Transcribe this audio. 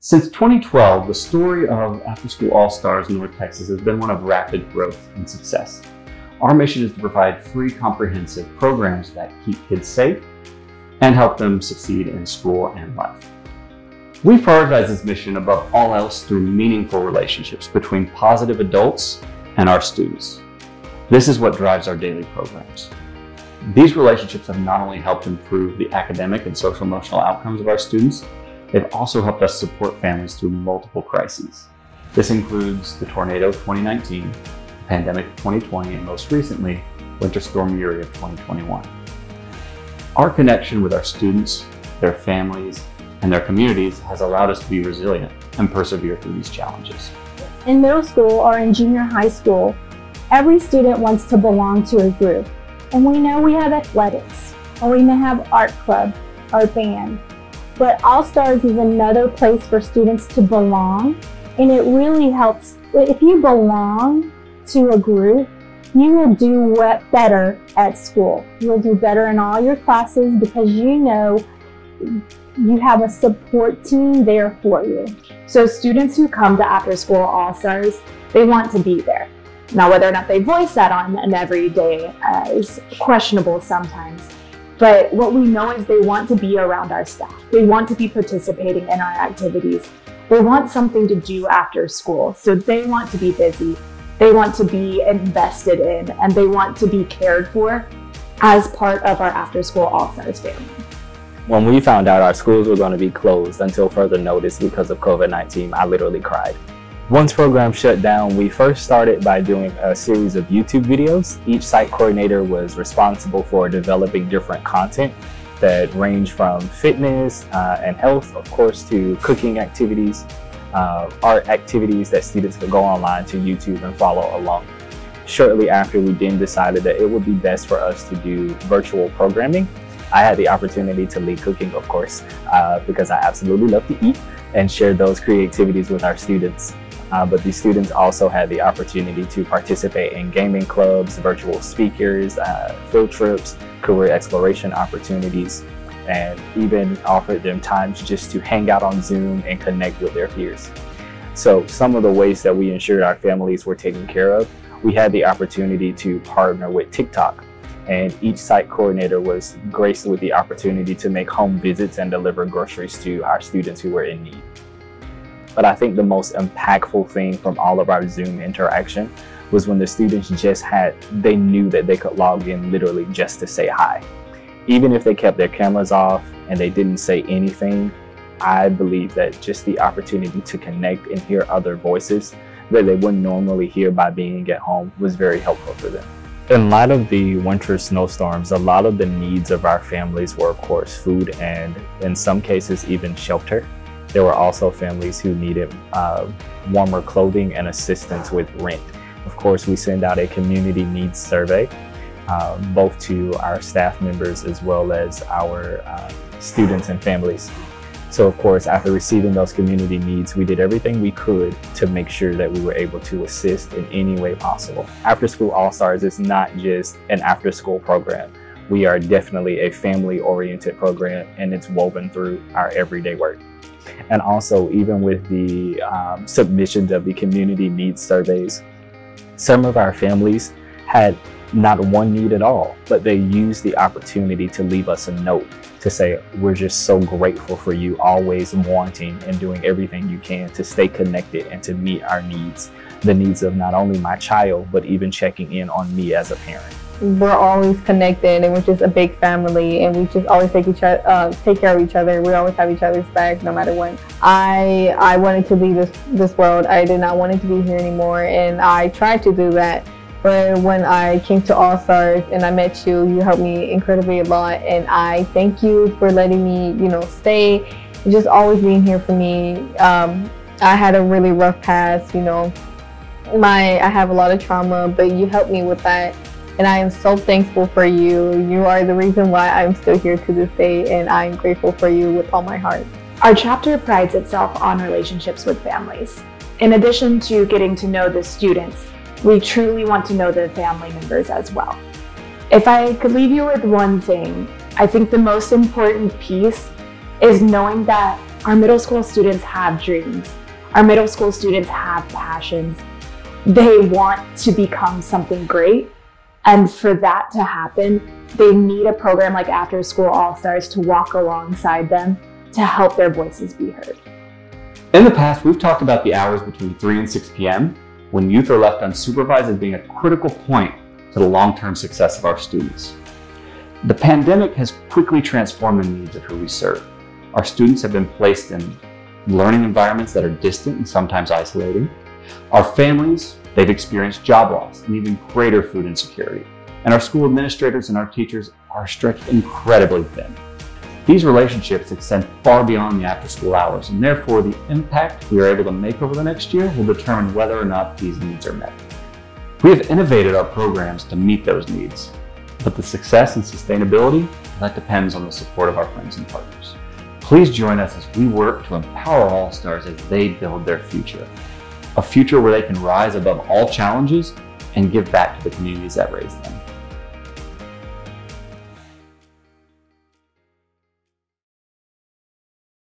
Since 2012, the story of After School All-Stars in North Texas has been one of rapid growth and success. Our mission is to provide free, comprehensive programs that keep kids safe and help them succeed in school and life. We prioritize this mission above all else through meaningful relationships between positive adults and our students. This is what drives our daily programs. These relationships have not only helped improve the academic and social emotional outcomes of our students, they've also helped us support families through multiple crises. This includes the tornado of 2019, the pandemic of 2020, and most recently, Winter Storm Uri of 2021. Our connection with our students, their families, and their communities has allowed us to be resilient and persevere through these challenges. In middle school or in junior high school, every student wants to belong to a group. And we know we have athletics, or we may have art club or band. But All-Stars is another place for students to belong, and it really helps. If you belong to a group, you will do better at school. You'll do better in all your classes because you know you have a support team there for you. So students who come to After School All-Stars, they want to be there. Now, whether or not they voice that on an everyday is questionable sometimes. But what we know is they want to be around our staff. They want to be participating in our activities. They want something to do after school. So they want to be busy. They want to be invested in, and they want to be cared for as part of our After School All-Stars family. When we found out our schools were going to be closed until further notice because of COVID-19, I literally cried. Once programs shut down, we first started by doing a series of YouTube videos. Each site coordinator was responsible for developing different content that range from fitness and health, of course, to cooking activities, art activities that students could go online to YouTube and follow along. Shortly after, we then decided that it would be best for us to do virtual programming. I had the opportunity to lead cooking, of course, because I absolutely love to eat and share those creativities with our students. But the students also had the opportunity to participate in gaming clubs, virtual speakers, field trips, career exploration opportunities, and even offered them times just to hang out on Zoom and connect with their peers. So some of the ways that we ensured our families were taken care of, we had the opportunity to partner with TikTok, and each site coordinator was graced with the opportunity to make home visits and deliver groceries to our students who were in need. But I think the most impactful thing from all of our Zoom interaction was when the students they knew that they could log in literally just to say hi. Even if they kept their cameras off and they didn't say anything, I believe that just the opportunity to connect and hear other voices that they wouldn't normally hear by being at home was very helpful for them. In light of the winter snowstorms, a lot of the needs of our families were, of course, food and in some cases even shelter. There were also families who needed warmer clothing and assistance with rent. Of course, we send out a community needs survey, both to our staff members as well as our students and families. So of course, after receiving those community needs, we did everything we could to make sure that we were able to assist in any way possible. After School All-Stars is not just an after-school program. We are definitely a family-oriented program, and it's woven through our everyday work. And also, even with the submissions of the community needs surveys, some of our families had not one need at all, but they used the opportunity to leave us a note to say, we're just so grateful for you always wanting and doing everything you can to stay connected and to meet our needs, the needs of not only my child, but even checking in on me as a parent. We're always connected, and we're just a big family, and we just always take care of each other. We always have each other's back no matter what. I wanted to leave this world. I did not want it to be here anymore, and I tried to do that. But when I came to All-Stars and I met you, you helped me incredibly a lot, and I thank you for letting me, stay and just always being here for me. I had a really rough past, I have a lot of trauma, but you helped me with that. And I am so thankful for you. You are the reason why I'm still here to this day, and I'm grateful for you with all my heart. Our chapter prides itself on relationships with families. In addition to getting to know the students, we truly want to know the family members as well. If I could leave you with one thing, I think the most important piece is knowing that Our middle school students have dreams. Our middle school students have passions. They want to become something great. And for that to happen, they need a program like After School All-Stars to walk alongside them to help their voices be heard. In the past, we've talked about the hours between 3 and 6 p.m. when youth are left unsupervised as being a critical point to the long-term success of our students. The pandemic has quickly transformed the needs of who we serve. Our students have been placed in learning environments that are distant and sometimes isolating. Our families, they've experienced job loss and even greater food insecurity. And our school administrators and our teachers are stretched incredibly thin. These relationships extend far beyond the after-school hours, and therefore the impact we are able to make over the next year will determine whether or not these needs are met. We have innovated our programs to meet those needs, but the success and sustainability, that depends on the support of our friends and partners. Please join us as we work to empower All-Stars as they build their future. A future where they can rise above all challenges and give back to the communities that raised them.